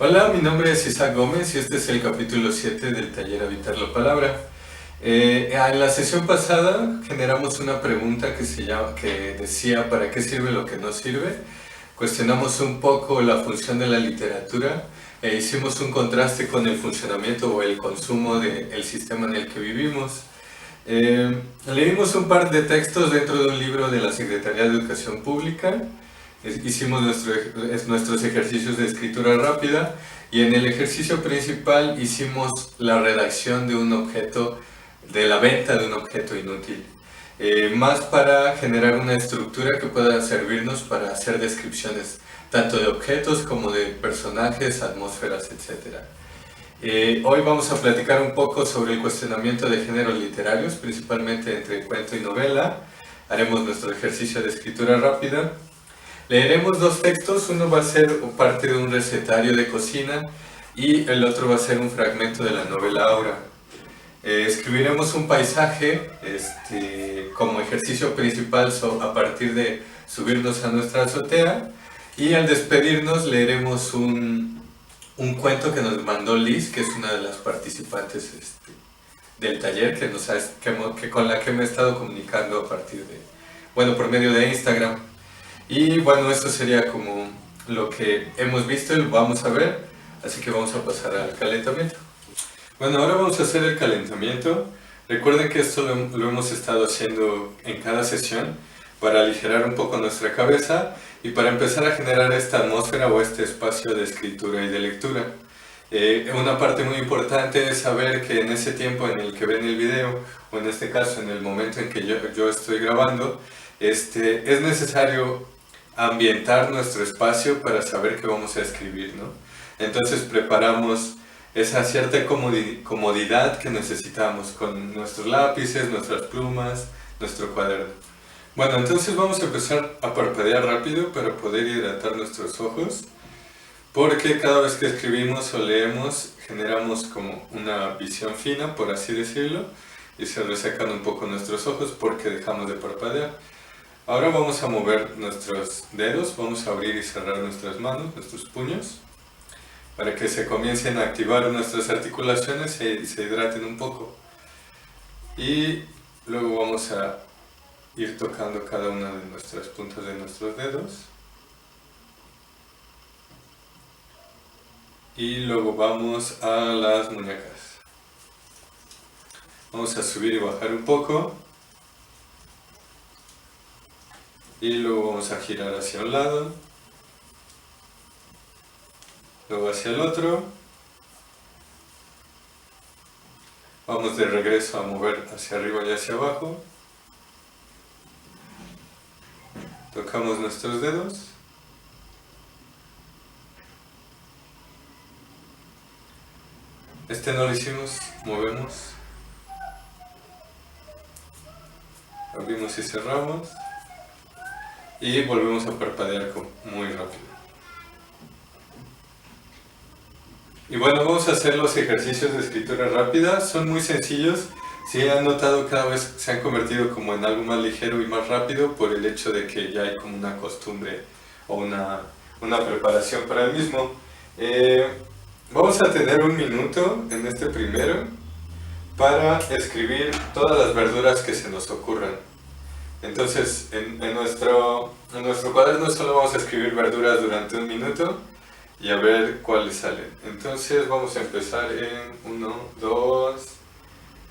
Hola, mi nombre es Isaac Gómez y este es el capítulo 7 del taller Habitar la Palabra. En la sesión pasada generamos una pregunta que decía ¿para qué sirve lo que no sirve? Cuestionamos un poco la función de la literatura e hicimos un contraste con el funcionamiento o el consumo del sistema en el que vivimos. Leímos un par de textos dentro de un libro de la Secretaría de Educación Pública. Hicimos nuestros ejercicios de escritura rápida y en el ejercicio principal hicimos la redacción de un objeto, de la venta de un objeto inútil, más para generar una estructura que pueda servirnos para hacer descripciones tanto de objetos como de personajes, atmósferas, etc. Hoy vamos a platicar un poco sobre el cuestionamiento de géneros literarios, principalmente entre cuento y novela. Haremos nuestro ejercicio de escritura rápida. Leeremos dos textos, uno va a ser parte de un recetario de cocina y el otro va a ser un fragmento de la novela Aura. Escribiremos un paisaje como ejercicio principal a partir de subirnos a nuestra azotea y al despedirnos leeremos un cuento que nos mandó Liz, que es una de las participantes del taller con la que me he estado comunicando por medio de Instagram. Y bueno, esto sería como lo que hemos visto y vamos a ver, así que vamos a pasar al calentamiento. Bueno, ahora vamos a hacer el calentamiento. Recuerden que esto lo hemos estado haciendo en cada sesión para aligerar un poco nuestra cabeza y para empezar a generar esta atmósfera o este espacio de escritura y de lectura. Una parte muy importante es saber que en ese tiempo en el que ven el video, o en este caso en el momento en que yo estoy grabando, es necesario ambientar nuestro espacio para saber qué vamos a escribir, ¿no? Entonces preparamos esa cierta comodidad que necesitamos con nuestros lápices, nuestras plumas, nuestro cuaderno. Bueno, entonces vamos a empezar a parpadear rápido para poder hidratar nuestros ojos, porque cada vez que escribimos o leemos generamos como una visión fina, por así decirlo, y se resecan un poco nuestros ojos porque dejamos de parpadear. Ahora vamos a mover nuestros dedos, vamos a abrir y cerrar nuestras manos, nuestros puños, para que se comiencen a activar nuestras articulaciones y se hidraten un poco. Y luego vamos a ir tocando cada una de nuestras puntas de nuestros dedos. Y luego vamos a las muñecas. Vamos a subir y bajar un poco. Y luego vamos a girar hacia un lado, luego hacia el otro. Vamos de regreso a mover hacia arriba y hacia abajo. Tocamos nuestros dedos. No lo hicimos, movemos. Abrimos y cerramos. Y volvemos a parpadear muy rápido. Y bueno, vamos a hacer los ejercicios de escritura rápida. Son muy sencillos. Si han notado, cada vez se han convertido como en algo más ligero y más rápido por el hecho de que ya hay como una costumbre o una preparación para el mismo. Vamos a tener un minuto en este primero para escribir todas las verduras que se nos ocurran. Entonces, en nuestro cuaderno solo vamos a escribir verduras durante un minuto y a ver cuáles salen. Entonces vamos a empezar en 1, 2,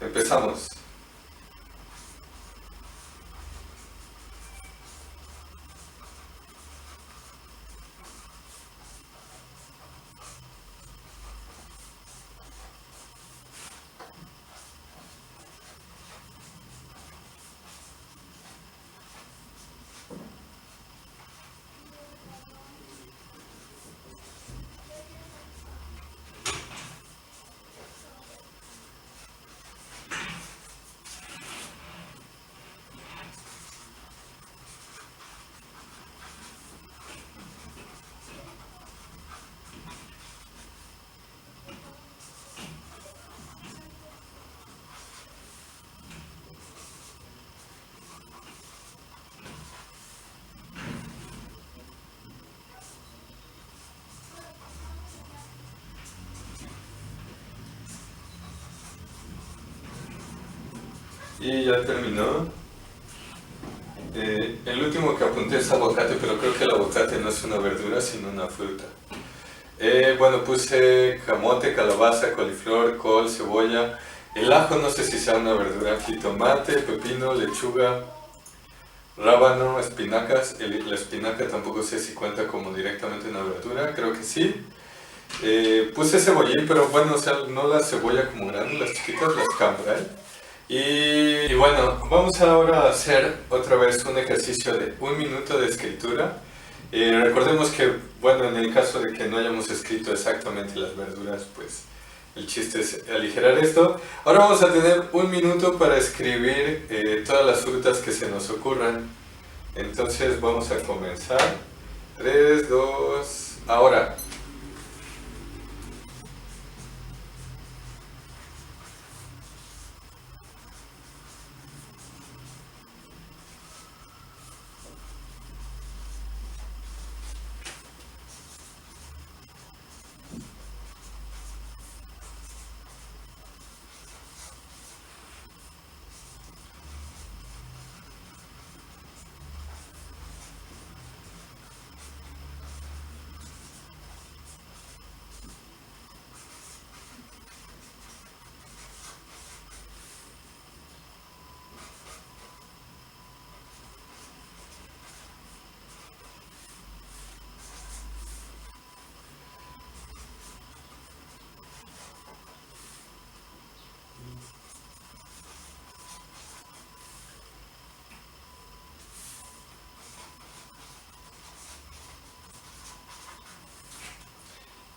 empezamos. Y ya terminó. El último que apunté es aguacate, pero creo que el aguacate no es una verdura, sino una fruta. Bueno, puse camote, calabaza, coliflor, col, cebolla. El ajo no sé si sea una verdura. Jitomate, pepino, lechuga, rábano, espinacas. La espinaca tampoco sé si cuenta como directamente una verdura, creo que sí. Puse cebollín, pero bueno, o sea, no la cebolla como grande, las chiquitas, las cambray. Y bueno, vamos ahora a hacer otra vez un ejercicio de 1 minuto de escritura. Recordemos que, bueno, en el caso de que no hayamos escrito exactamente las verduras, pues el chiste es aligerar esto. Ahora vamos a tener 1 minuto para escribir todas las frutas que se nos ocurran. Entonces vamos a comenzar. 3, 2, ahora.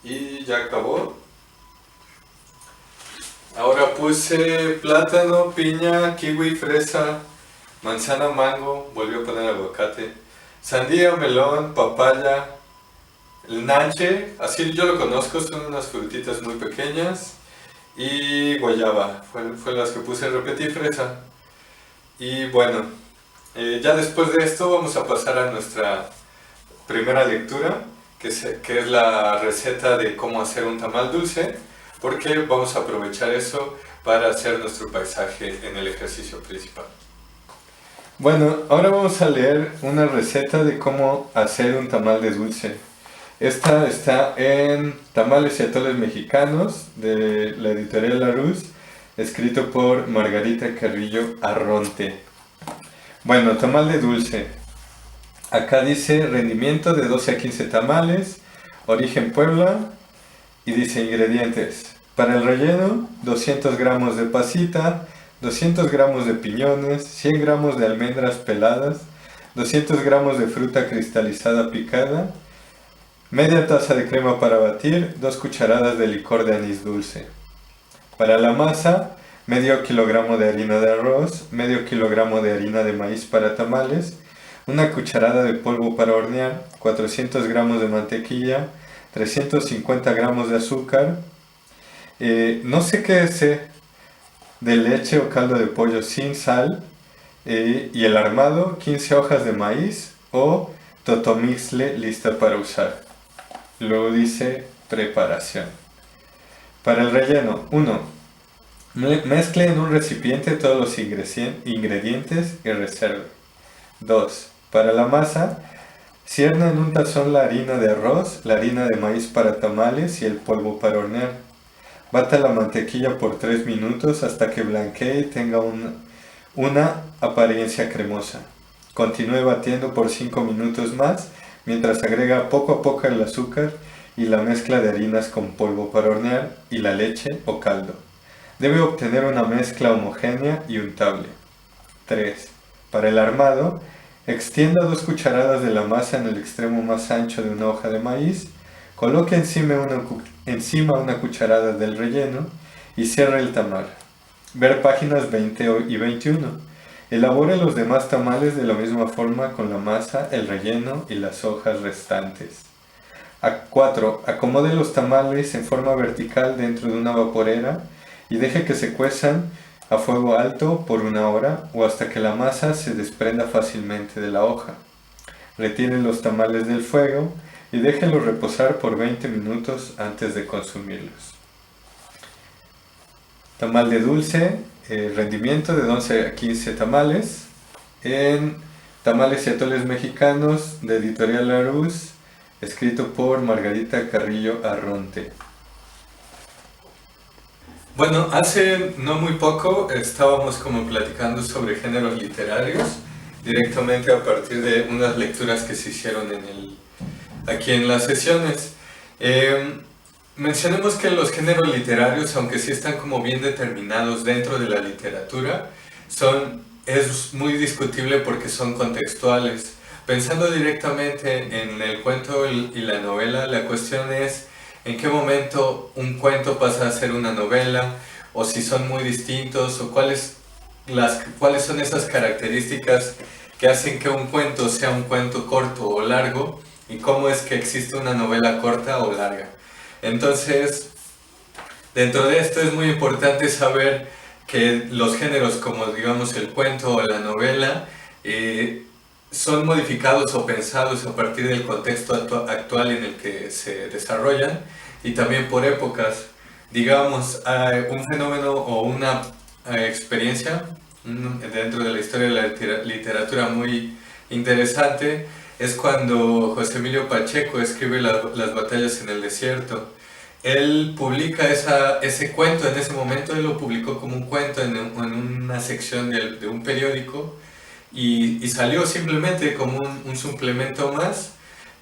Y ya acabó. Ahora puse plátano, piña, kiwi, fresa, manzana, mango, volvió a poner aguacate, sandía, melón, papaya, el nanche, así yo lo conozco, son unas frutitas muy pequeñas, y guayaba, fue las que puse, repetí fresa. Y bueno, ya después de esto vamos a pasar a nuestra primera lectura, que es la receta de cómo hacer un tamal dulce, porque vamos a aprovechar eso para hacer nuestro paisaje en el ejercicio principal. Bueno, ahora vamos a leer una receta de cómo hacer un tamal de dulce. Esta está en Tamales y Atoles Mexicanos, de la editorial Larousse, escrito por Margarita Carrillo Arronte. Bueno, tamal de dulce. Acá dice rendimiento de 12 a 15 tamales, origen Puebla, y dice ingredientes. Para el relleno, 200 gramos de pasita, 200 gramos de piñones, 100 gramos de almendras peladas, 200 gramos de fruta cristalizada picada, media taza de crema para batir, 2 cucharadas de licor de anís dulce. Para la masa, medio kilogramo de harina de arroz, medio kilogramo de harina de maíz para tamales, una cucharada de polvo para hornear, 400 gramos de mantequilla, 350 gramos de azúcar, no sé qué es de leche o caldo de pollo sin sal, y el armado, 15 hojas de maíz o totomixle lista para usar. Luego dice preparación. Para el relleno, 1. Mezcle en un recipiente todos los ingredientes y reserve. 2. Para la masa, cierne en un tazón la harina de arroz, la harina de maíz para tamales y el polvo para hornear. Bata la mantequilla por 3 minutos hasta que blanquee y tenga una apariencia cremosa. Continúe batiendo por 5 minutos más mientras agrega poco a poco el azúcar y la mezcla de harinas con polvo para hornear y la leche o caldo. Debe obtener una mezcla homogénea y untable. 3. Para el armado, extienda 2 cucharadas de la masa en el extremo más ancho de una hoja de maíz, coloque encima una cucharada del relleno y cierre el tamal. Ver páginas 20 y 21. Elabore los demás tamales de la misma forma con la masa, el relleno y las hojas restantes. 4. Acomode los tamales en forma vertical dentro de una vaporera y deje que se cuezan a fuego alto por 1 hora o hasta que la masa se desprenda fácilmente de la hoja. Retire los tamales del fuego y déjenlos reposar por 20 minutos antes de consumirlos. Tamal de dulce, rendimiento de 11 a 15 tamales en Tamales y Atoles Mexicanos de Editorial Larousse, escrito por Margarita Carrillo Arronte. Bueno, hace no muy poco estábamos como platicando sobre géneros literarios directamente a partir de unas lecturas que se hicieron aquí en las sesiones. Mencionemos que los géneros literarios, aunque sí están como bien determinados dentro de la literatura, es muy discutible porque son contextuales. Pensando directamente en el cuento y la novela, la cuestión es en qué momento un cuento pasa a ser una novela, o si son muy distintos, o cuáles son esas características que hacen que un cuento sea un cuento corto o largo, y cómo es que existe una novela corta o larga. Entonces, dentro de esto es muy importante saber que los géneros como digamos el cuento o la novela son modificados o pensados a partir del contexto actual en el que se desarrollan y también por épocas. Digamos, un fenómeno o una experiencia dentro de la historia de la literatura muy interesante es cuando José Emilio Pacheco escribe Las batallas en el desierto. Él publica ese cuento en ese momento, él lo publicó como un cuento en una sección de un periódico y salió simplemente como un suplemento más,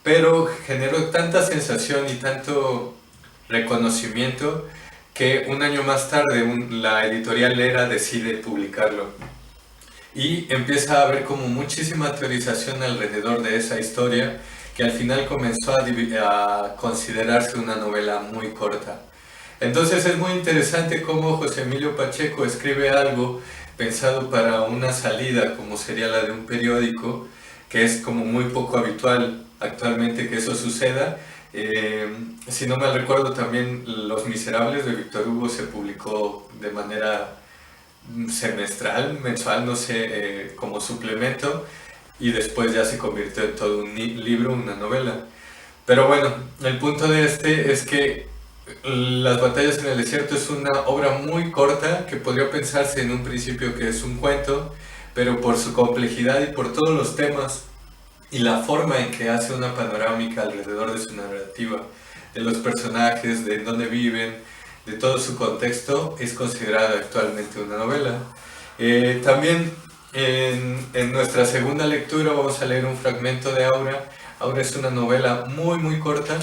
pero generó tanta sensación y tanto reconocimiento que un año más tarde la editorial Lera decide publicarlo. Y empieza a haber como muchísima teorización alrededor de esa historia, que al final comenzó a considerarse una novela muy corta. Entonces es muy interesante cómo José Emilio Pacheco escribe algo pensado para una salida como sería la de un periódico, que es como muy poco habitual actualmente que eso suceda. Si no mal recuerdo, también Los Miserables de Víctor Hugo se publicó de manera semestral, mensual, no sé, como suplemento, y después ya se convirtió en todo un libro, una novela. Pero bueno, el punto de este es que Las batallas en el desierto es una obra muy corta que podría pensarse en un principio que es un cuento, pero por su complejidad y por todos los temas y la forma en que hace una panorámica alrededor de su narrativa, de los personajes, de dónde viven, de todo su contexto, es considerada actualmente una novela. También en nuestra segunda lectura vamos a leer un fragmento de Aura. Aura es una novela muy corta,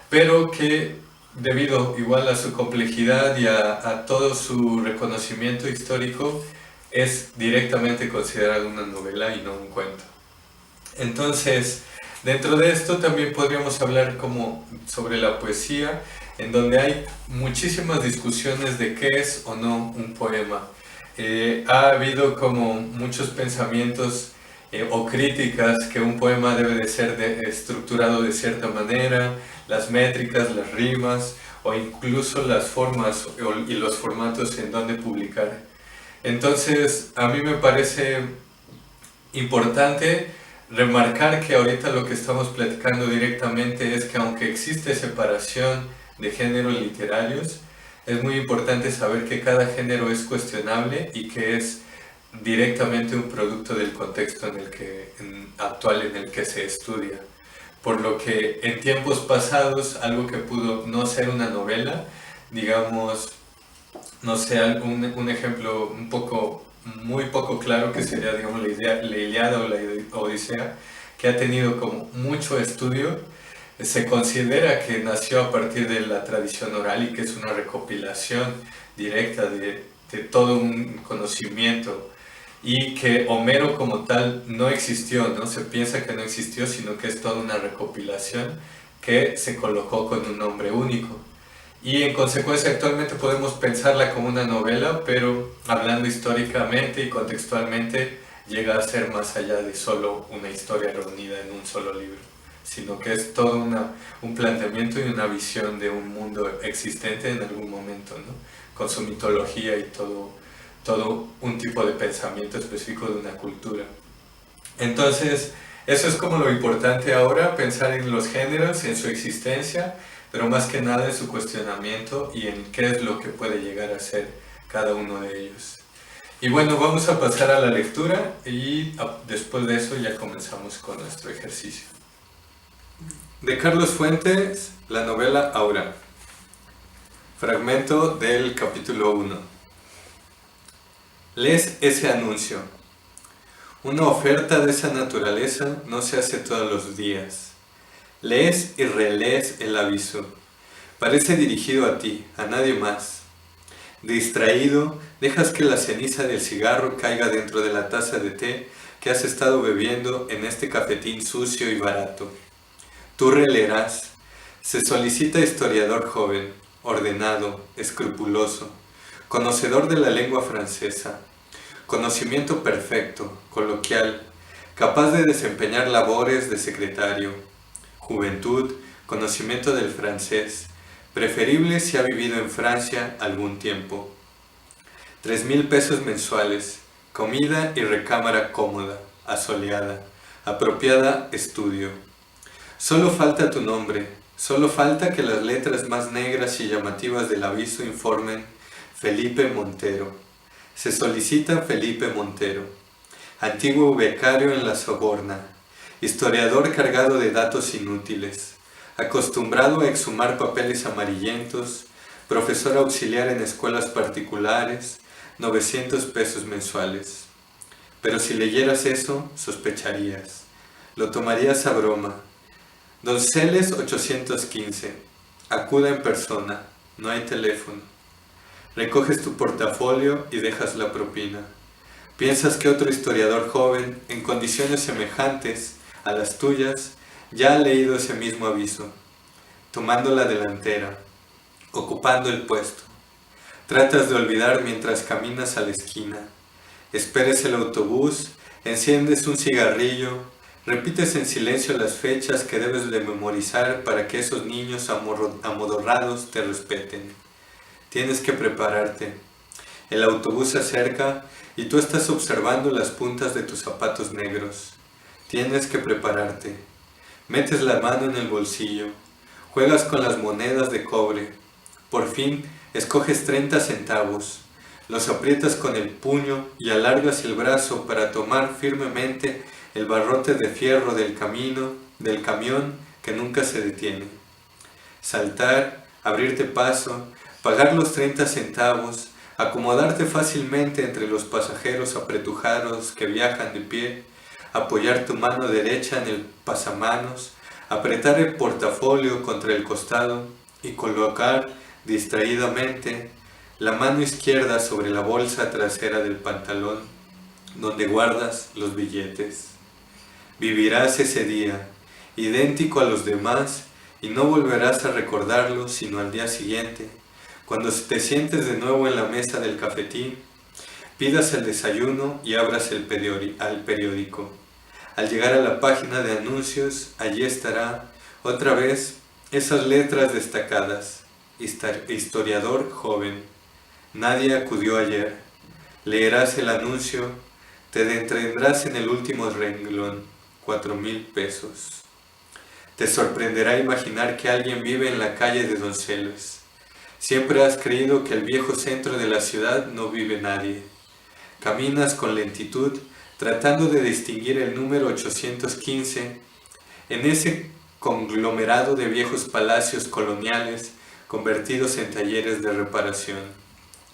pero que debido igual a su complejidad y a todo su reconocimiento histórico, es directamente considerada una novela y no un cuento. Entonces, dentro de esto también podríamos hablar como sobre la poesía, en donde hay muchísimas discusiones de qué es o no un poema. Ha habido como muchos pensamientos o críticas que un poema debe de ser estructurado de cierta manera, las métricas, las rimas o incluso las formas y los formatos en donde publicar. Entonces, a mí me parece importante remarcar que ahorita lo que estamos platicando directamente es que aunque existe separación de géneros literarios, es muy importante saber que cada género es cuestionable y que es directamente un producto del contexto actual en el que se estudia. Por lo que en tiempos pasados, algo que pudo no ser una novela, digamos, no sé, un ejemplo muy poco claro que sería, digamos, la Ilíada o la Odisea, que ha tenido como mucho estudio, se considera que nació a partir de la tradición oral y que es una recopilación directa de todo un conocimiento, y que Homero como tal no existió, no se piensa que no existió, sino que es toda una recopilación que se colocó con un nombre único. Y en consecuencia actualmente podemos pensarla como una novela, pero hablando históricamente y contextualmente llega a ser más allá de solo una historia reunida en un solo libro, sino que es todo un planteamiento y una visión de un mundo existente en algún momento, ¿no? Con su mitología y todo un tipo de pensamiento específico de una cultura. Entonces, eso es como lo importante ahora, pensar en los géneros, en su existencia, pero más que nada en su cuestionamiento y en qué es lo que puede llegar a ser cada uno de ellos. Y bueno, vamos a pasar a la lectura y después de eso ya comenzamos con nuestro ejercicio. De Carlos Fuentes, la novela Aura. Fragmento del capítulo 1. Lees ese anuncio. Una oferta de esa naturaleza no se hace todos los días. Lees y relees el aviso. Parece dirigido a ti, a nadie más. Distraído, dejas que la ceniza del cigarro caiga dentro de la taza de té que has estado bebiendo en este cafetín sucio y barato. Tú releerás. Se solicita historiador joven, ordenado, escrupuloso, conocedor de la lengua francesa, conocimiento perfecto, coloquial, capaz de desempeñar labores de secretario, juventud, conocimiento del francés, preferible si ha vivido en Francia algún tiempo. 3,000 pesos mensuales, comida y recámara cómoda, asoleada, apropiada estudio. Solo falta tu nombre, solo falta que las letras más negras y llamativas del aviso informen Felipe Montero. Se solicita Felipe Montero, antiguo becario en la Soborna, historiador cargado de datos inútiles, acostumbrado a exhumar papeles amarillentos, profesor auxiliar en escuelas particulares, 900 pesos mensuales. Pero si leyeras eso, sospecharías. Lo tomarías a broma. Donceles 815. Acuda en persona. No hay teléfono. Recoges tu portafolio y dejas la propina. Piensas que otro historiador joven, en condiciones semejantes a las tuyas, ya ha leído ese mismo aviso, tomando la delantera, ocupando el puesto. Tratas de olvidar mientras caminas a la esquina. Esperas el autobús, enciendes un cigarrillo, repites en silencio las fechas que debes de memorizar para que esos niños amodorrados te respeten. Tienes que prepararte. El autobús se acerca y tú estás observando las puntas de tus zapatos negros. Tienes que prepararte. Metes la mano en el bolsillo. Juegas con las monedas de cobre. Por fin, escoges 30 centavos. Los aprietas con el puño y alargas el brazo para tomar firmemente el barrote de fierro del camión que nunca se detiene. Saltar, abrirte paso, pagar los 30 centavos, acomodarte fácilmente entre los pasajeros apretujados que viajan de pie, apoyar tu mano derecha en el pasamanos, apretar el portafolio contra el costado y colocar distraídamente la mano izquierda sobre la bolsa trasera del pantalón, donde guardas los billetes. Vivirás ese día, idéntico a los demás, y no volverás a recordarlo sino al día siguiente, cuando te sientes de nuevo en la mesa del cafetín, pidas el desayuno y abras el periódico. Al llegar a la página de anuncios, allí estará, otra vez, esas letras destacadas. Historiador joven. Nadie acudió ayer. Leerás el anuncio, te detendrás en el último renglón, 4,000 pesos. Te sorprenderá imaginar que alguien vive en la calle de Donceles. Siempre has creído que el viejo centro de la ciudad no vive nadie. Caminas con lentitud, tratando de distinguir el número 815 en ese conglomerado de viejos palacios coloniales convertidos en talleres de reparación,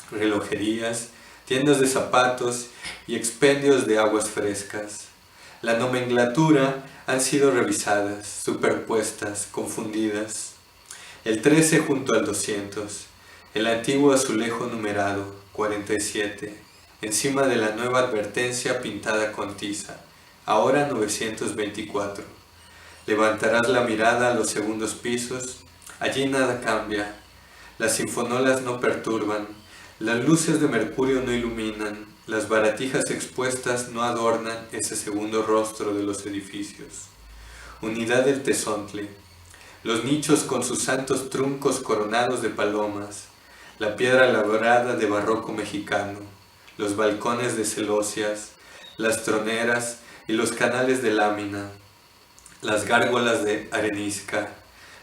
relojerías, tiendas de zapatos y expendios de aguas frescas. La nomenclatura han sido revisadas, superpuestas, confundidas. El 13 junto al 200, el antiguo azulejo numerado, 47, encima de la nueva advertencia pintada con tiza, ahora 924. Levantarás la mirada a los segundos pisos, allí nada cambia, las sinfonolas no perturban, las luces de mercurio no iluminan, las baratijas expuestas no adornan ese segundo rostro de los edificios. Unidad del Tezontle, los nichos con sus santos truncos coronados de palomas, la piedra labrada de barroco mexicano, los balcones de celosias, las troneras y los canales de lámina, las gárgolas de arenisca,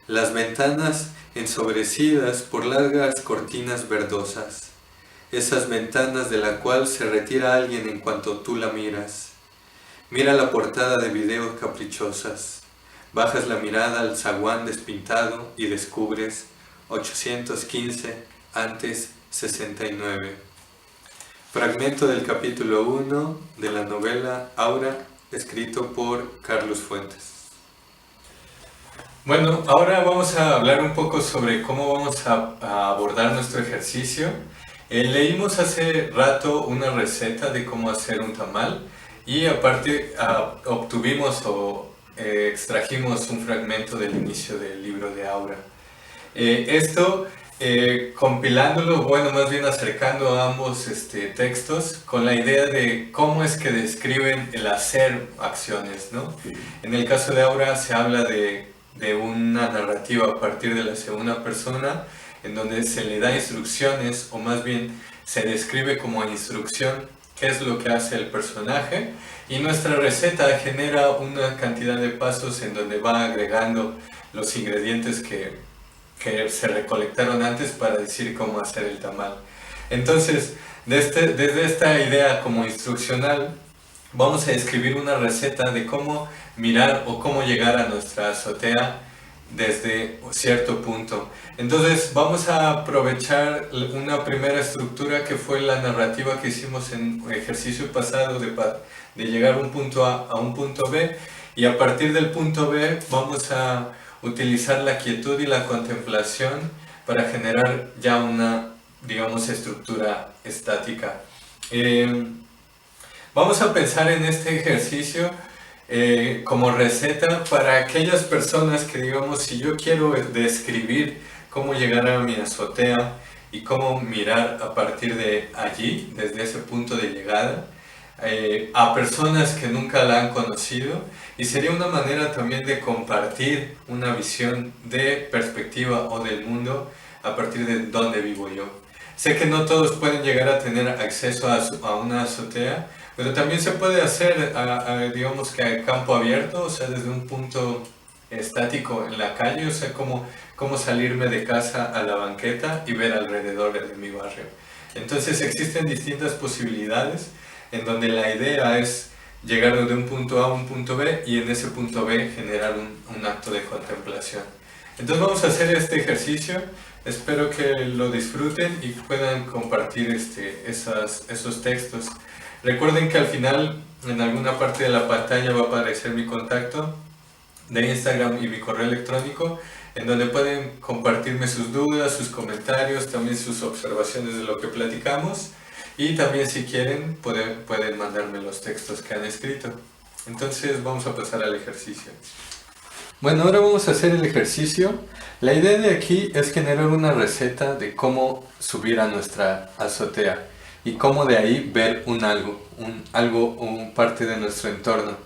las ventanas ensobrecidas por largas cortinas verdosas, esas ventanas de la cual se retira alguien en cuanto tú la miras. Mira la portada de videos caprichosas. Bajas la mirada al zaguán despintado y descubres 815 antes 69. Fragmento del capítulo 1 de la novela Aura, escrito por Carlos Fuentes. Bueno, ahora vamos a hablar un poco sobre cómo vamos a abordar nuestro ejercicio. Leímos hace rato una receta de cómo hacer un tamal y aparte obtuvimos o extrajimos un fragmento del inicio del libro de Aura. Esto compilándolo, bueno, más bien acercando a ambos textos con la idea de cómo es que describen el hacer acciones, ¿no? En el caso de Aura se habla de una narrativa a partir de la segunda persona, en donde se le da instrucciones, o más bien se describe como instrucción qué es lo que hace el personaje, y nuestra receta genera una cantidad de pasos en donde va agregando los ingredientes que se recolectaron antes para decir cómo hacer el tamal. Entonces, desde esta idea como instruccional, vamos a escribir una receta de cómo mirar o cómo llegar a nuestra azotea desde cierto punto. Entonces vamos a aprovechar una primera estructura que fue la narrativa que hicimos en el ejercicio pasado de llegar a un punto A a un punto B, y a partir del punto B vamos a utilizar la quietud y la contemplación para generar ya una, digamos, estructura estática. Vamos a pensar en este ejercicio como receta para aquellas personas que, digamos, si yo quiero describir cómo llegar a mi azotea y cómo mirar a partir de allí, desde ese punto de llegada, a personas que nunca la han conocido, y sería una manera también de compartir una visión de perspectiva o del mundo a partir de donde vivo yo. Sé que no todos pueden llegar a tener acceso a una azotea, pero también se puede hacer, digamos que a campo abierto, o sea, desde un punto estático en la calle, o sea, como salirme de casa a la banqueta y ver alrededor de mi barrio. Entonces existen distintas posibilidades en donde la idea es llegar de un punto A a un punto B y en ese punto B generar un acto de contemplación. Entonces vamos a hacer este ejercicio, espero que lo disfruten y puedan compartir esos textos. Recuerden que al final, en alguna parte de la pantalla va a aparecer mi contacto de Instagram y mi correo electrónico, en donde pueden compartirme sus dudas, sus comentarios, también sus observaciones de lo que platicamos, y también si quieren pueden mandarme los textos que han escrito. Entonces vamos a pasar al ejercicio. Bueno, ahora vamos a hacer el ejercicio. La idea de aquí es generar una receta de cómo subir a nuestra azotea y cómo de ahí ver un algo o parte de nuestro entorno.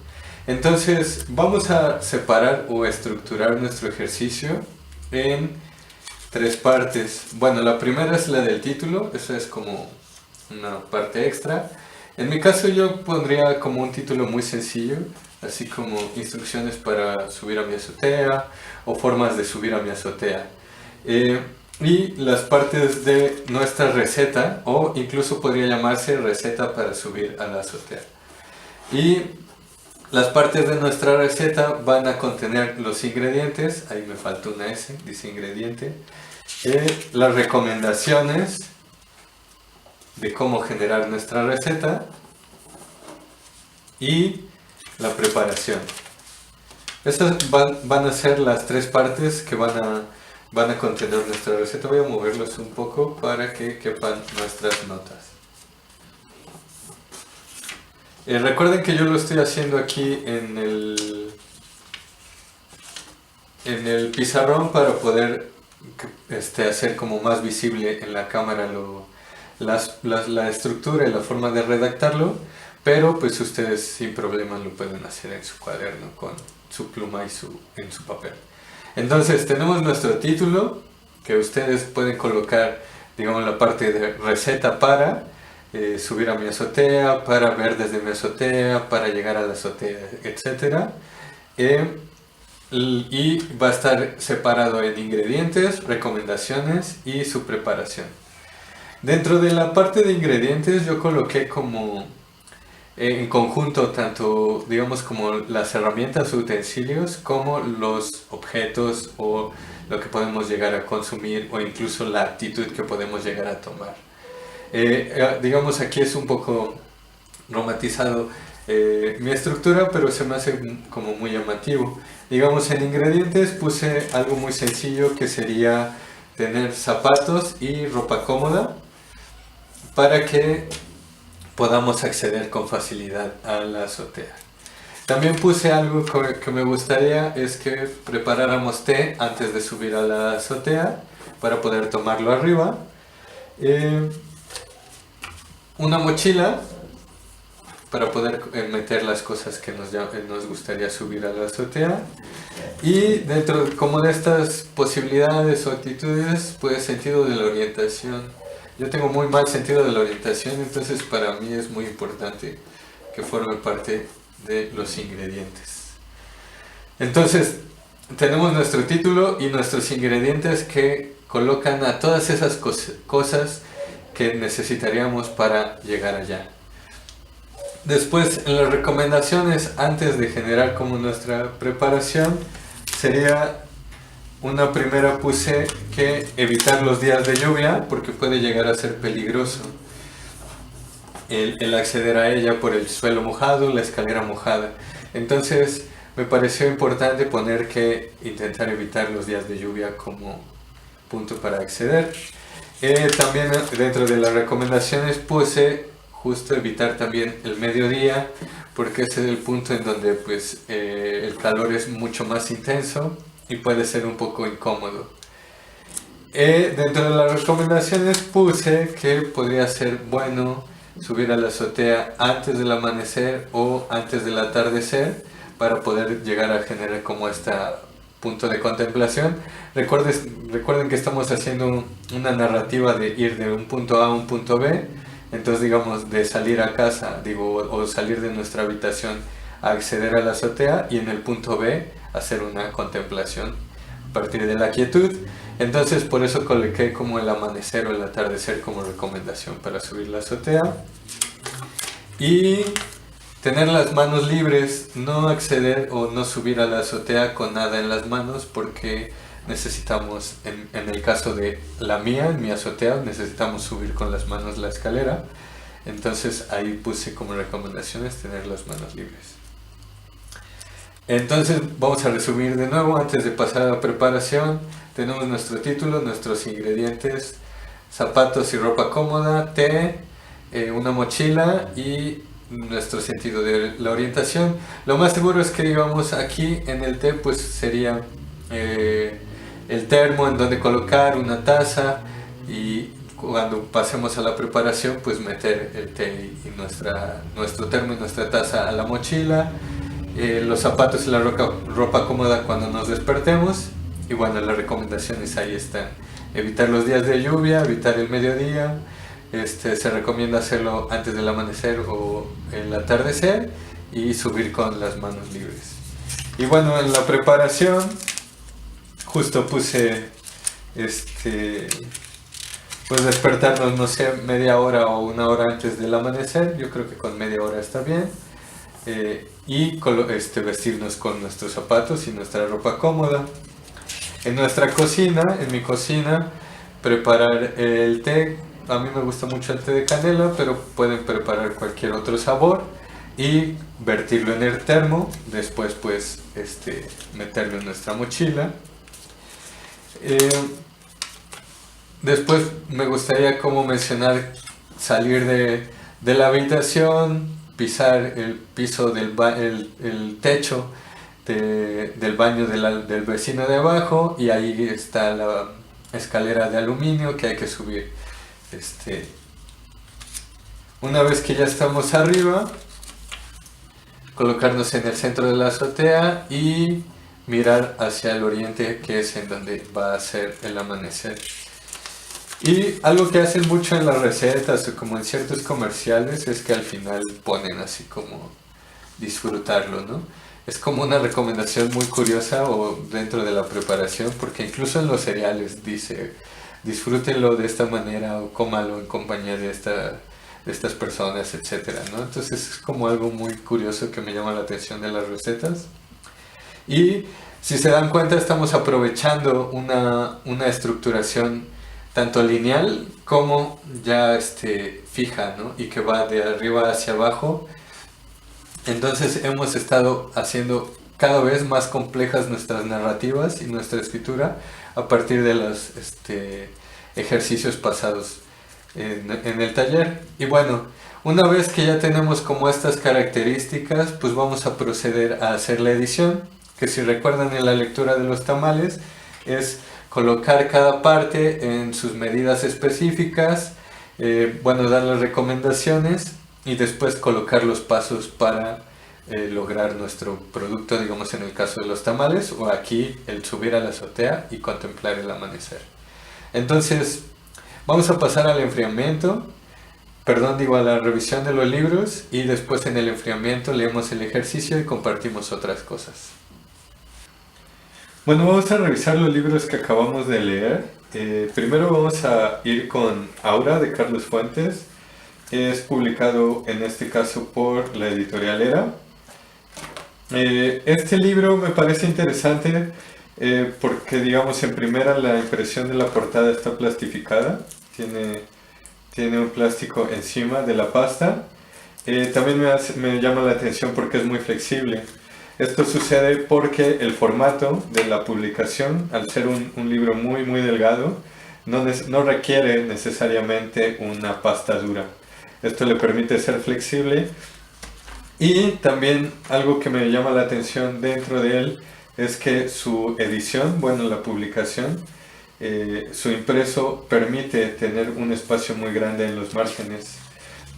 Entonces vamos a separar o estructurar nuestro ejercicio en tres partes. Bueno, la primera es la del título, esa es como una parte extra. En mi caso yo pondría como un título muy sencillo, así como instrucciones para subir a mi azotea o formas de subir a mi azotea. Y las partes de nuestra receta, o incluso podría llamarse receta para subir a la azotea. Y las partes de nuestra receta van a contener los ingredientes, ahí me falta una S, dice ingrediente, las recomendaciones de cómo generar nuestra receta y la preparación. Esas van a ser las tres partes que van a contener nuestra receta. Voy a moverlos un poco para que quepan nuestras notas. Recuerden que yo lo estoy haciendo aquí en el pizarrón para poder hacer como más visible en la cámara la estructura y la forma de redactarlo, pero pues ustedes sin problema lo pueden hacer en su cuaderno con su pluma y en su papel. Entonces tenemos nuestro título, que ustedes pueden colocar, digamos, la parte de receta para subir a mi azotea, para ver desde mi azotea, para llegar a la azotea, etc. Y va a estar separado en ingredientes, recomendaciones y su preparación. Dentro de la parte de ingredientes yo coloqué como en conjunto tanto, digamos, como las herramientas o utensilios como los objetos o lo que podemos llegar a consumir o incluso la actitud que podemos llegar a tomar. Digamos, aquí es un poco romantizado mi estructura, pero se me hace como muy llamativo. Digamos, en ingredientes puse algo muy sencillo que sería tener zapatos y ropa cómoda para que podamos acceder con facilidad a la azotea. También puse algo que me gustaría, es que preparáramos té antes de subir a la azotea para poder tomarlo arriba. Una mochila para poder meter las cosas que nos gustaría subir a la azotea. Y dentro como de estas posibilidades o actitudes, pues sentido de la orientación. Yo tengo muy mal sentido de la orientación, entonces para mí es muy importante que forme parte de los ingredientes. Entonces, tenemos nuestro título y nuestros ingredientes que colocan a todas esas cosas que necesitaríamos para llegar allá. Después, en las recomendaciones, antes de generar como nuestra preparación, sería una primera puse que evitar los días de lluvia porque puede llegar a ser peligroso el acceder a ella por el suelo mojado, la escalera mojada. Entonces me pareció importante poner que intentar evitar los días de lluvia como punto para acceder. También dentro de las recomendaciones puse justo evitar también el mediodía porque ese es el punto en donde pues, el calor es mucho más intenso y puede ser un poco incómodo. Dentro de las recomendaciones puse que podría ser bueno subir a la azotea antes del amanecer o antes del atardecer para poder llegar a generar como este punto de contemplación. Recuerden que estamos haciendo una narrativa de ir de un punto A a un punto B, entonces digamos de salir a casa, o salir de nuestra habitación a acceder a la azotea y en el punto B hacer una contemplación a partir de la quietud. Entonces por eso coloqué como el amanecer o el atardecer como recomendación para subir la azotea. Y tener las manos libres, no acceder o no subir a la azotea con nada en las manos porque necesitamos, en el caso de la mía, en mi azotea, necesitamos subir con las manos la escalera. Entonces ahí puse como recomendaciones tener las manos libres. Entonces vamos a resumir de nuevo antes de pasar a la preparación. Tenemos nuestro título, nuestros ingredientes, zapatos y ropa cómoda, té, una mochila y nuestro sentido de la orientación. Lo más seguro es que digamos aquí en el té pues sería el termo en donde colocar una taza y cuando pasemos a la preparación pues meter el té y nuestro termo y nuestra taza a la mochila. Los zapatos y la ropa cómoda cuando nos despertemos. Y bueno, las recomendaciones ahí están. Evitar los días de lluvia, evitar el mediodía. Se recomienda hacerlo antes del amanecer o el atardecer y subir con las manos libres. Y bueno, en la preparación justo puse pues despertarnos, no sé, media hora o una hora antes del amanecer. Yo creo que con media hora está bien. Y vestirnos con nuestros zapatos y nuestra ropa cómoda. En nuestra cocina, en mi cocina, preparar el té. A mí me gusta mucho el té de canela, pero pueden preparar cualquier otro sabor y vertirlo en el termo. Después pues meterlo en nuestra mochila. Después me gustaría como mencionar salir de la habitación, pisar el piso el techo del baño del vecino de abajo y ahí está la escalera de aluminio que hay que subir. Una vez que ya estamos arriba, colocarnos en el centro de la azotea y mirar hacia el oriente, que es en donde va a ser el amanecer. Y algo que hacen mucho en las recetas o como en ciertos comerciales es que al final ponen así como disfrutarlo, ¿no? Es como una recomendación muy curiosa o dentro de la preparación, porque incluso en los cereales dice disfrútenlo de esta manera o cómalo en compañía de estas personas, etcétera, ¿no? Entonces es como algo muy curioso que me llama la atención de las recetas. Y si se dan cuenta, estamos aprovechando una estructuración tanto lineal como ya fija, ¿no? Y que va de arriba hacia abajo. Entonces hemos estado haciendo cada vez más complejas nuestras narrativas y nuestra escritura a partir de los ejercicios pasados en el taller. Y bueno, una vez que ya tenemos como estas características, pues vamos a proceder a hacer la edición, que si recuerdan en la lectura de los tamales, es colocar cada parte en sus medidas específicas, dar las recomendaciones y después colocar los pasos para lograr nuestro producto, digamos en el caso de los tamales, o aquí el subir a la azotea y contemplar el amanecer. Entonces, vamos a pasar al enfriamiento, a la revisión de los libros, y después en el enfriamiento leemos el ejercicio y compartimos otras cosas. Bueno, vamos a revisar los libros que acabamos de leer. Primero vamos a ir con Aura de Carlos Fuentes. Es publicado en este caso por la editorial Era. Este libro me parece interesante porque, digamos, en primera la impresión de la portada está plastificada, tiene un plástico encima de la pasta. También me llama la atención porque es muy flexible. Esto sucede porque el formato de la publicación, al ser un libro muy muy delgado, no requiere necesariamente una pasta dura. Esto le permite ser flexible. Y también algo que me llama la atención dentro de él es que su edición, la publicación, su impreso permite tener un espacio muy grande en los márgenes.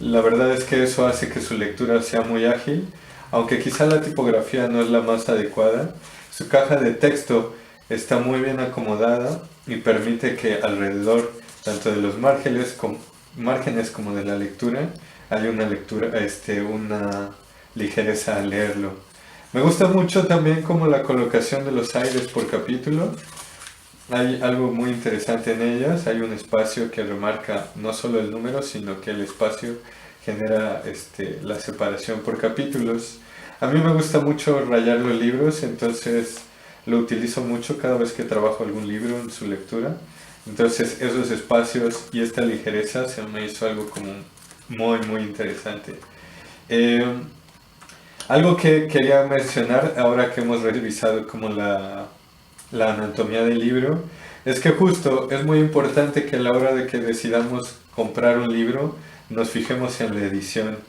La verdad es que eso hace que su lectura sea muy ágil, aunque quizá la tipografía no es la más adecuada. Su caja de texto está muy bien acomodada y permite que alrededor, tanto de los márgenes como de la lectura, haya una ligereza al leerlo. Me gusta mucho también como la colocación de los aires por capítulo. Hay algo muy interesante en ellas. Hay un espacio que remarca no solo el número, sino que el espacio genera la separación por capítulos. A mí me gusta mucho rayar los libros, entonces lo utilizo mucho cada vez que trabajo algún libro en su lectura. Entonces esos espacios y esta ligereza se me hizo algo como muy muy interesante. Algo que quería mencionar ahora que hemos revisado como la anatomía del libro, es que justo es muy importante que a la hora de que decidamos comprar un libro nos fijemos en la edición.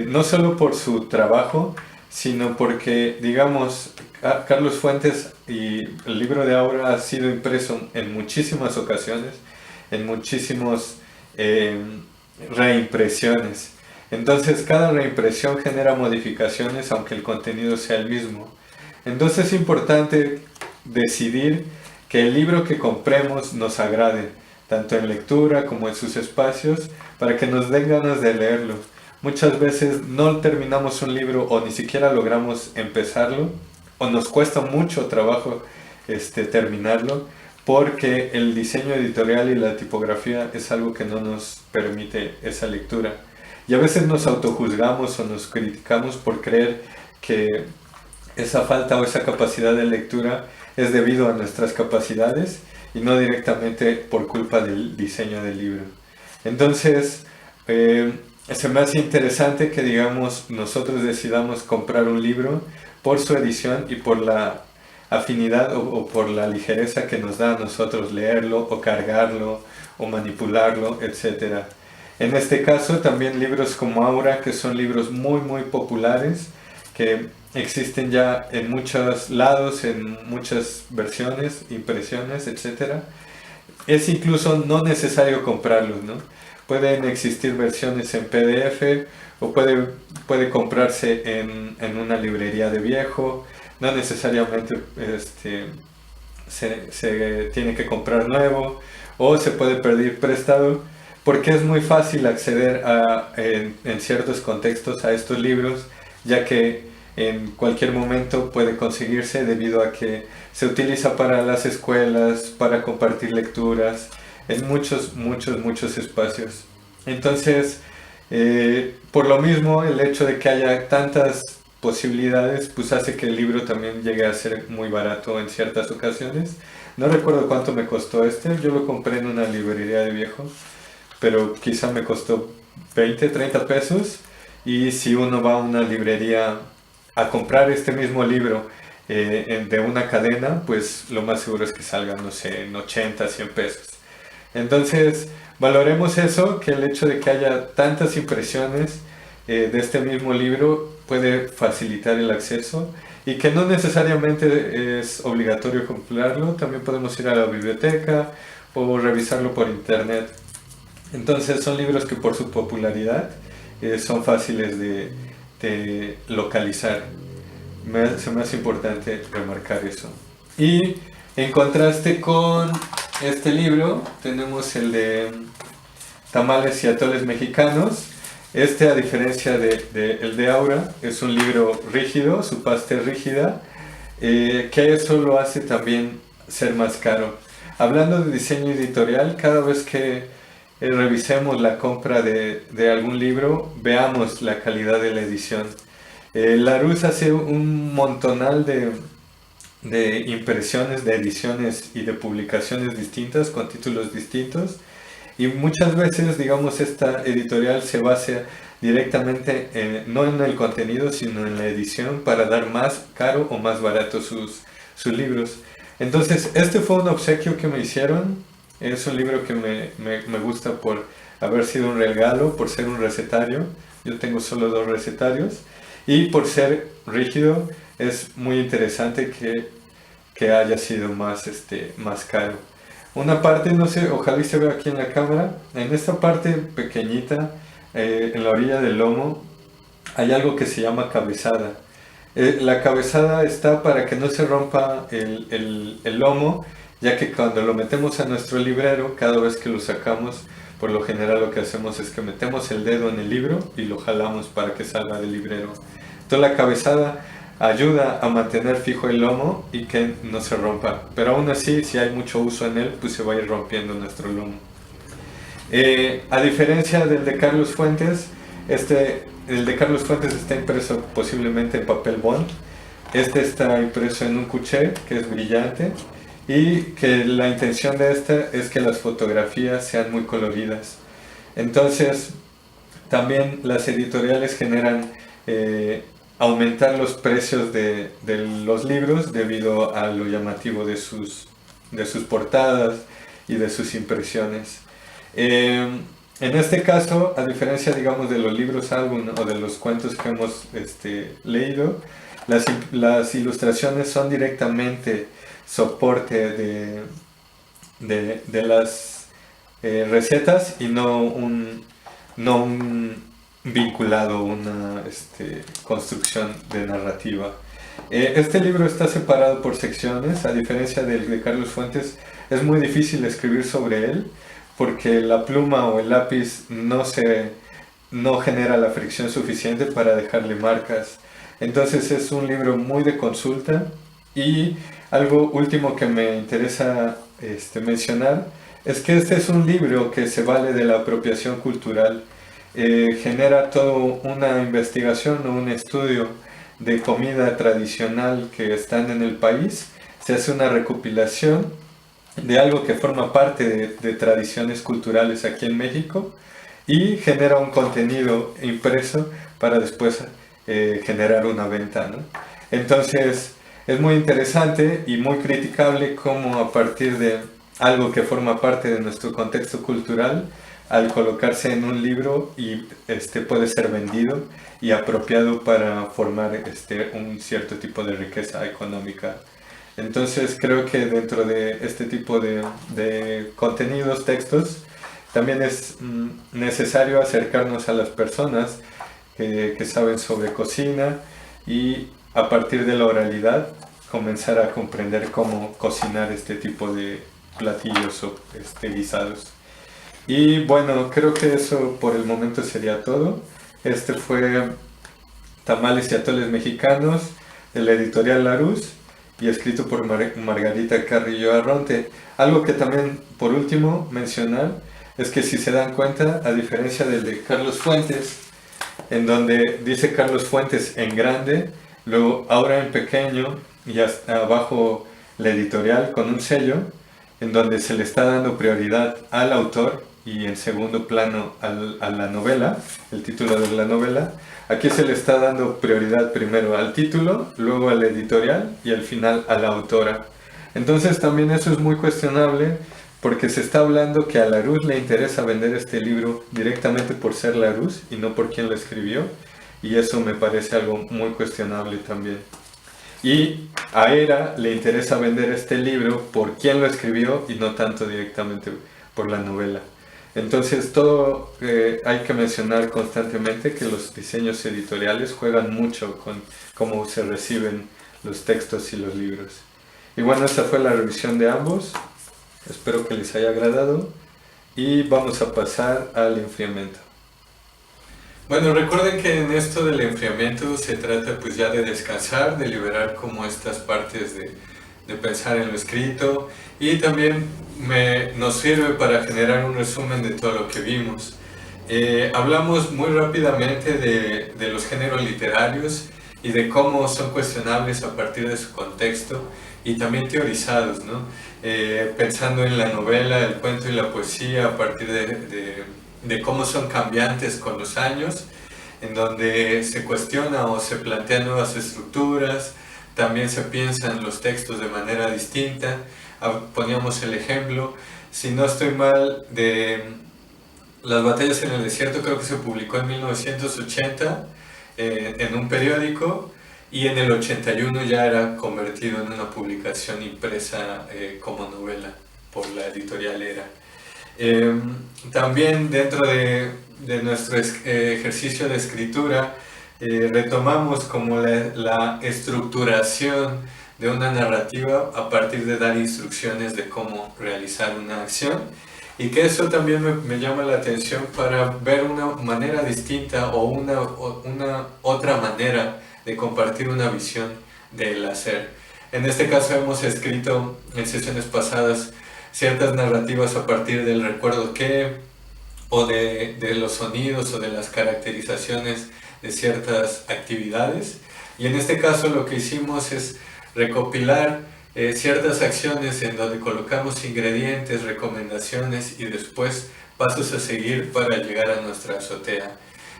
No solo por su trabajo, sino porque, digamos, Carlos Fuentes y el libro de Aura ha sido impreso en muchísimas ocasiones, en muchísimas reimpresiones. Entonces cada reimpresión genera modificaciones aunque el contenido sea el mismo. Entonces es importante decidir que el libro que compremos nos agrade, tanto en lectura como en sus espacios, para que nos den ganas de leerlo. Muchas veces no terminamos un libro o ni siquiera logramos empezarlo, o nos cuesta mucho trabajo terminarlo, porque el diseño editorial y la tipografía es algo que no nos permite esa lectura. Y a veces nos autojuzgamos o nos criticamos por creer que esa falta o esa capacidad de lectura es debido a nuestras capacidades y no directamente por culpa del diseño del libro. Entonces, se me hace interesante que, digamos, nosotros decidamos comprar un libro por su edición y por la afinidad o por la ligereza que nos da a nosotros leerlo o cargarlo o manipularlo, etc. En este caso también libros como Aura, que son libros muy muy populares, que existen ya en muchos lados, en muchas versiones, impresiones, etc. Es incluso no necesario comprarlos, ¿no? Pueden existir versiones en PDF o puede comprarse en una librería de viejo. No necesariamente se tiene que comprar nuevo, o se puede pedir prestado, porque es muy fácil acceder en ciertos contextos a estos libros, ya que en cualquier momento puede conseguirse debido a que se utiliza para las escuelas, para compartir lecturas, en muchos espacios. Entonces, por lo mismo, el hecho de que haya tantas posibilidades, pues hace que el libro también llegue a ser muy barato en ciertas ocasiones. No recuerdo cuánto me costó este, yo lo compré en una librería de viejos, pero quizá me costó 20, 30 pesos. Y si uno va a una librería a comprar este mismo libro de una cadena, pues lo más seguro es que salga, no sé, en 80, 100 pesos. Entonces, valoremos eso, que el hecho de que haya tantas impresiones de este mismo libro puede facilitar el acceso y que no necesariamente es obligatorio comprarlo, también podemos ir a la biblioteca o revisarlo por internet. Entonces son libros que por su popularidad son fáciles de localizar. Se me hace importante remarcar eso. Y en contraste con este libro, tenemos el de Tamales y Atoles Mexicanos. Este, a diferencia el de Aura, es un libro rígido, su pasta es rígida, que eso lo hace también ser más caro. Hablando de diseño editorial, cada vez que revisemos la compra de algún libro, veamos la calidad de la edición. Larousse hace un montonal de impresiones, de ediciones y de publicaciones distintas con títulos distintos, y muchas veces, digamos, esta editorial se basa directamente no en el contenido, sino en la edición para dar más caro o más barato sus libros. Entonces, este fue un obsequio que me hicieron. Es un libro que me gusta por haber sido un regalo, por ser un recetario. Yo tengo solo 2 recetarios. Y por ser rígido, es muy interesante que haya sido más caro. Una parte, no sé, ojalá se vea aquí en la cámara, en esta parte pequeñita, en la orilla del lomo, hay algo que se llama cabezada. La cabezada está para que no se rompa el lomo, ya que cuando lo metemos a nuestro librero, cada vez que lo sacamos, por lo general lo que hacemos es que metemos el dedo en el libro y lo jalamos para que salga del librero. Entonces la cabezada ayuda a mantener fijo el lomo y que no se rompa, pero aún así, si hay mucho uso en él, pues se va a ir rompiendo nuestro lomo. A diferencia del de Carlos Fuentes, el de Carlos Fuentes está impreso posiblemente en papel bond. Este está impreso en un couché, que es brillante, y que la intención de es que las fotografías sean muy coloridas. Entonces, también las editoriales generan aumentar los precios de los libros debido a lo llamativo de sus portadas y de sus impresiones. En este caso, a diferencia, digamos, de los libros álbum o de los cuentos que hemos leído, las ilustraciones son directamente soporte de las recetas y no un vinculado, una construcción de narrativa. Este libro está separado por secciones, a diferencia del de Carlos Fuentes. Es muy difícil escribir sobre él porque la pluma o el lápiz no genera la fricción suficiente para dejarle marcas. Entonces es un libro muy de consulta. Y algo último que me interesa mencionar es que este es un libro que se vale de la apropiación cultural. Genera toda una investigación o un estudio de comida tradicional que están en el país. Se hace una recopilación de algo que forma parte de tradiciones culturales aquí en México y genera un contenido impreso para después generar una venta, ¿no? Entonces es muy interesante y muy criticable cómo a partir de algo que forma parte de nuestro contexto cultural, al colocarse en un libro y puede ser vendido y apropiado para formar un cierto tipo de riqueza económica. Entonces creo que dentro de este tipo de contenidos, textos, también es necesario acercarnos a las personas que saben sobre cocina y a partir de la oralidad comenzar a comprender cómo cocinar este tipo de platillos o guisados. Y bueno, creo que eso por el momento sería todo. Este fue Tamales y Atoles Mexicanos, de la editorial Larousse, y escrito por Margarita Carrillo Arronte. Algo que también, por último, mencionar, es que si se dan cuenta, a diferencia del de Carlos Fuentes, en donde dice Carlos Fuentes en grande, luego Aura en pequeño, y hasta abajo la editorial con un sello, en donde se le está dando prioridad al autor y en segundo plano a la novela, el título de la novela. Aquí se le está dando prioridad primero al título, luego a la editorial y al final a la autora. Entonces también eso es muy cuestionable, porque se está hablando que a Larousse le interesa vender este libro directamente por ser Larousse y no por quien lo escribió, y eso me parece algo muy cuestionable también. Y a Era le interesa vender este libro por quien lo escribió y no tanto directamente por la novela. Entonces todo hay que mencionar constantemente que los diseños editoriales juegan mucho con cómo se reciben los textos y los libros. Y bueno, esta fue la revisión de ambos. Espero que les haya agradado y vamos a pasar al enfriamiento. Bueno, recuerden que en esto del enfriamiento se trata pues ya de descansar, de liberar como estas partes de pensar en lo escrito, y también nos sirve para generar un resumen de todo lo que vimos. Hablamos muy rápidamente de los géneros literarios y de cómo son cuestionables a partir de su contexto y también teorizados, ¿no? Pensando en la novela, el cuento y la poesía a partir de cómo son cambiantes con los años, en donde se cuestiona o se plantean nuevas estructuras, también se piensan los textos de manera distinta. Poníamos el ejemplo, si no estoy mal, de Las batallas en el desierto, creo que se publicó en 1980 en un periódico, y en el 81 ya era convertido en una publicación impresa como novela por la editorial Era. También dentro de nuestro ejercicio de escritura retomamos como la estructuración de una narrativa a partir de dar instrucciones de cómo realizar una acción, y que eso también me llama la atención para ver una manera distinta o una otra manera de compartir una visión del hacer. En este caso hemos escrito en sesiones pasadas ciertas narrativas a partir del recuerdo que, o de los sonidos o de las caracterizaciones de ciertas actividades, y en este caso lo que hicimos es recopilar ciertas acciones en donde colocamos ingredientes, recomendaciones y después pasos a seguir para llegar a nuestra azotea.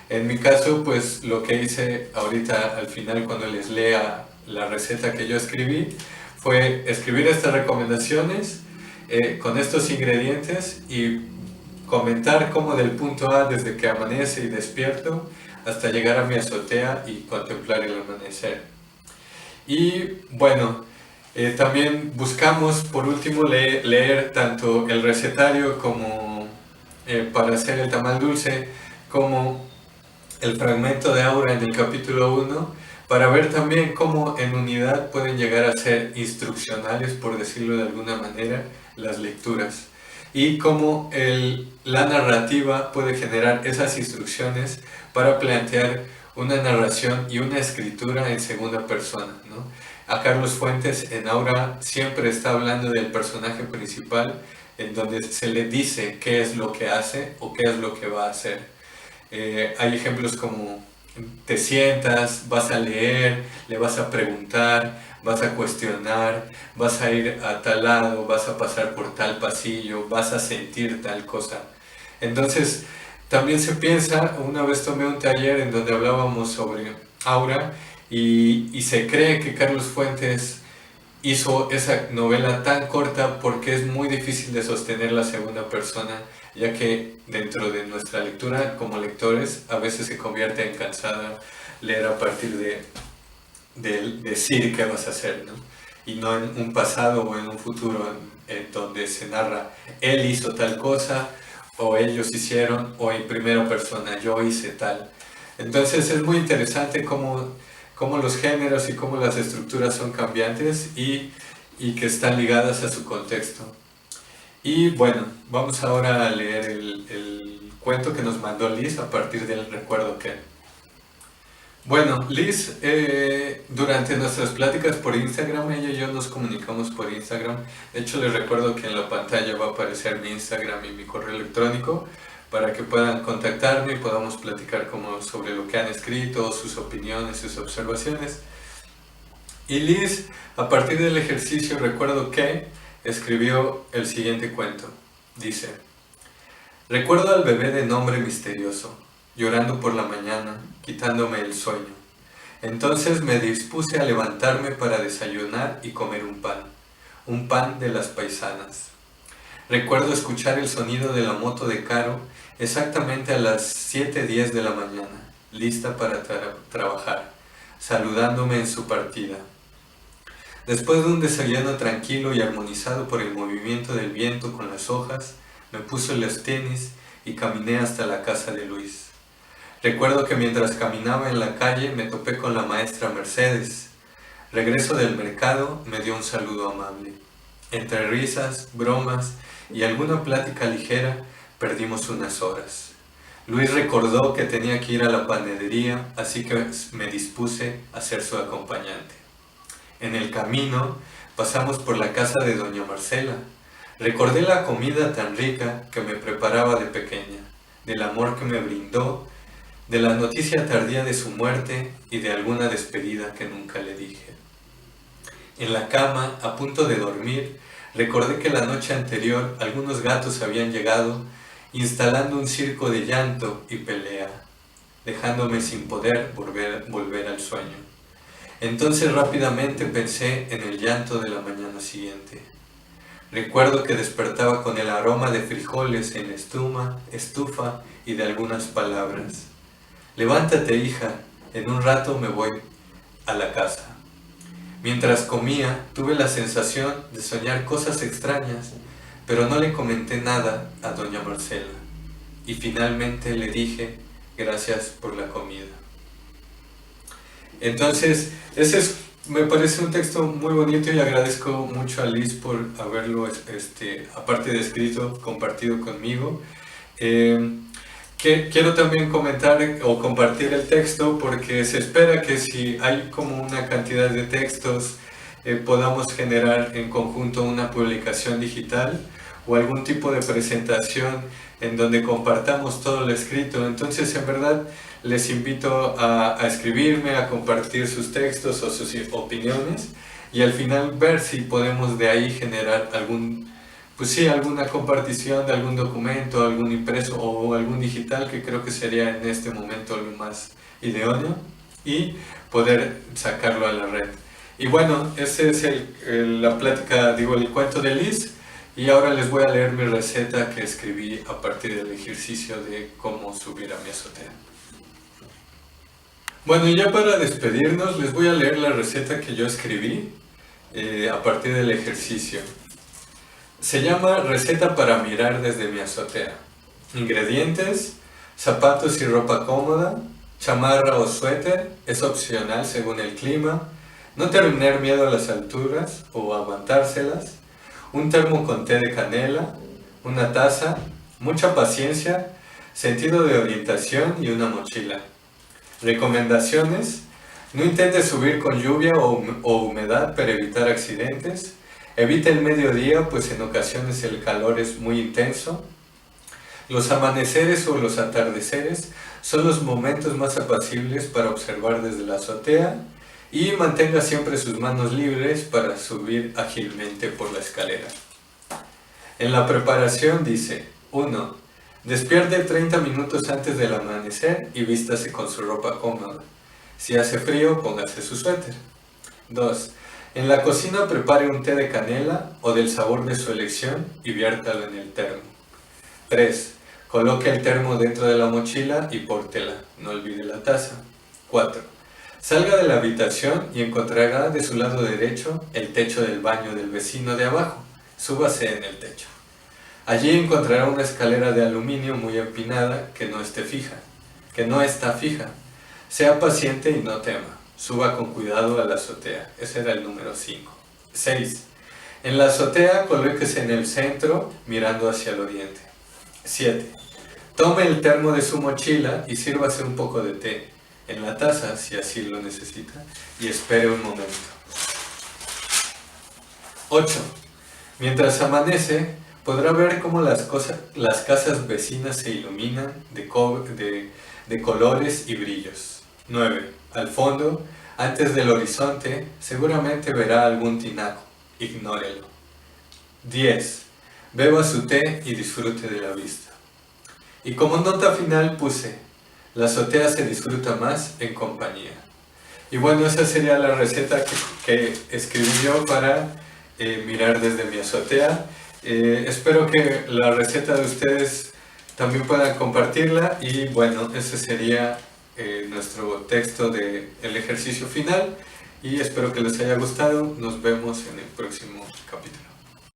En mi caso, pues lo que hice ahorita al final cuando les lea la receta que yo escribí fue escribir estas recomendaciones con estos ingredientes y comentar cómo del punto A, desde que amanece y despierto, hasta llegar a mi azotea y contemplar el amanecer. Y bueno, también buscamos por último leer tanto el recetario como para hacer el tamal dulce, como el fragmento de Aura en el capítulo 1, para ver también cómo en unidad pueden llegar a ser instruccionales, por decirlo de alguna manera, las lecturas, y cómo la narrativa puede generar esas instrucciones para plantear una narración y una escritura en segunda persona, ¿no? A Carlos Fuentes en Aura siempre está hablando del personaje principal, en donde se le dice qué es lo que hace o qué es lo que va a hacer. Hay ejemplos como te sientas, vas a leer, le vas a preguntar, vas a cuestionar, vas a ir a tal lado, vas a pasar por tal pasillo, vas a sentir tal cosa. Entonces, también se piensa, una vez tomé un taller en donde hablábamos sobre Aura y se cree que Carlos Fuentes hizo esa novela tan corta porque es muy difícil de sostener la segunda persona, ya que dentro de nuestra lectura como lectores a veces se convierte en cansada leer a partir de decir qué vas a hacer, ¿no? Y no en un pasado o en un futuro en donde se narra él hizo tal cosa o ellos hicieron, o en primera persona yo hice tal. Entonces es muy interesante cómo los géneros y cómo las estructuras son cambiantes y que están ligadas a su contexto. Y bueno, vamos ahora a leer el cuento que nos mandó Liz a partir del recuerdo que. Bueno, Liz, durante nuestras pláticas por Instagram, ella y yo nos comunicamos por Instagram. De hecho, les recuerdo que en la pantalla va a aparecer mi Instagram y mi correo electrónico para que puedan contactarme y podamos platicar como sobre lo que han escrito, sus opiniones, sus observaciones. Y Liz, a partir del ejercicio, recuerdo que escribió el siguiente cuento. Dice: recuerdo al bebé de nombre misterioso, llorando por la mañana, quitándome el sueño. Entonces me dispuse a levantarme para desayunar y comer un pan de las paisanas. Recuerdo escuchar el sonido de la moto de Caro exactamente a las 7:10 de la mañana, lista para trabajar, saludándome en su partida. Después de un desayuno tranquilo y armonizado por el movimiento del viento con las hojas, me puse los tenis y caminé hasta la casa de Luis. Recuerdo que mientras caminaba en la calle me topé con la maestra Mercedes. Regreso del mercado me dio un saludo amable. Entre risas, bromas y alguna plática ligera, perdimos unas horas. Luis recordó que tenía que ir a la panadería, así que me dispuse a ser su acompañante. En el camino pasamos por la casa de doña Marcela. Recordé la comida tan rica que me preparaba de pequeña, del amor que me brindó, de la noticia tardía de su muerte y de alguna despedida que nunca le dije. En la cama, a punto de dormir, recordé que la noche anterior algunos gatos habían llegado, instalando un circo de llanto y pelea, dejándome sin poder volver al sueño. Entonces rápidamente pensé en el llanto de la mañana siguiente. Recuerdo que despertaba con el aroma de frijoles en la estufa y de algunas palabras. Levántate, hija, en un rato me voy a la casa. Mientras comía, tuve la sensación de soñar cosas extrañas, pero no le comenté nada a doña Marcela. Y finalmente le dije, gracias por la comida. Entonces, me parece un texto muy bonito y agradezco mucho a Liz por haberlo, aparte de escrito, compartido conmigo. Quiero también comentar o compartir el texto porque se espera que si hay como una cantidad de textos, podamos generar en conjunto una publicación digital o algún tipo de presentación en donde compartamos todo lo escrito. Entonces, en verdad, les invito a escribirme, a compartir sus textos o sus opiniones y al final ver si podemos de ahí generar alguna compartición de algún documento, algún impreso o algún digital, que creo que sería en este momento lo más idóneo, y poder sacarlo a la red. Y bueno, ese es la plática, el cuento de Liz. Y ahora les voy a leer mi receta que escribí a partir del ejercicio de cómo subir a mi azotea. Bueno, y ya para despedirnos les voy a leer la receta que yo escribí a partir del ejercicio. Se llama Receta para mirar desde mi azotea. Ingredientes: zapatos y ropa cómoda, chamarra o suéter, es opcional según el clima, no tener miedo a las alturas o aguantárselas, un termo con té de canela, una taza, mucha paciencia, sentido de orientación y una mochila. Recomendaciones: no intentes subir con lluvia o humedad para evitar accidentes. Evita el mediodía, pues en ocasiones el calor es muy intenso. Los amaneceres o los atardeceres son los momentos más apacibles para observar desde la azotea, y mantenga siempre sus manos libres para subir ágilmente por la escalera. En la preparación dice: 1. Despierte 30 minutos antes del amanecer y vístase con su ropa cómoda. Si hace frío, póngase su suéter. 2. En la cocina prepare un té de canela o del sabor de su elección y viértalo en el termo. 3. Coloque el termo dentro de la mochila y pórtela, no olvide la taza. 4. Salga de la habitación y encontrará de su lado derecho el techo del baño del vecino de abajo. Súbase en el techo. Allí encontrará una escalera de aluminio muy empinada que no está fija. Sea paciente y no tema. Suba con cuidado a la azotea. Ese era el número 5. 6. En la azotea, colóquese en el centro, mirando hacia el oriente. 7. Tome el termo de su mochila y sírvase un poco de té. en la taza si así lo necesita y espere un momento. 8. Mientras amanece, podrá ver cómo las casas vecinas se iluminan de colores y brillos. 9. Al fondo, antes del horizonte, seguramente verá algún tinaco. Ignórelo. 10. Beba su té y disfrute de la vista. Y como nota final puse, la azotea se disfruta más en compañía. Y bueno, esa sería la receta que escribí yo para mirar desde mi azotea. Espero que la receta de ustedes también puedan compartirla y bueno, ese sería nuestro texto del ejercicio final y espero que les haya gustado. Nos vemos en el próximo capítulo.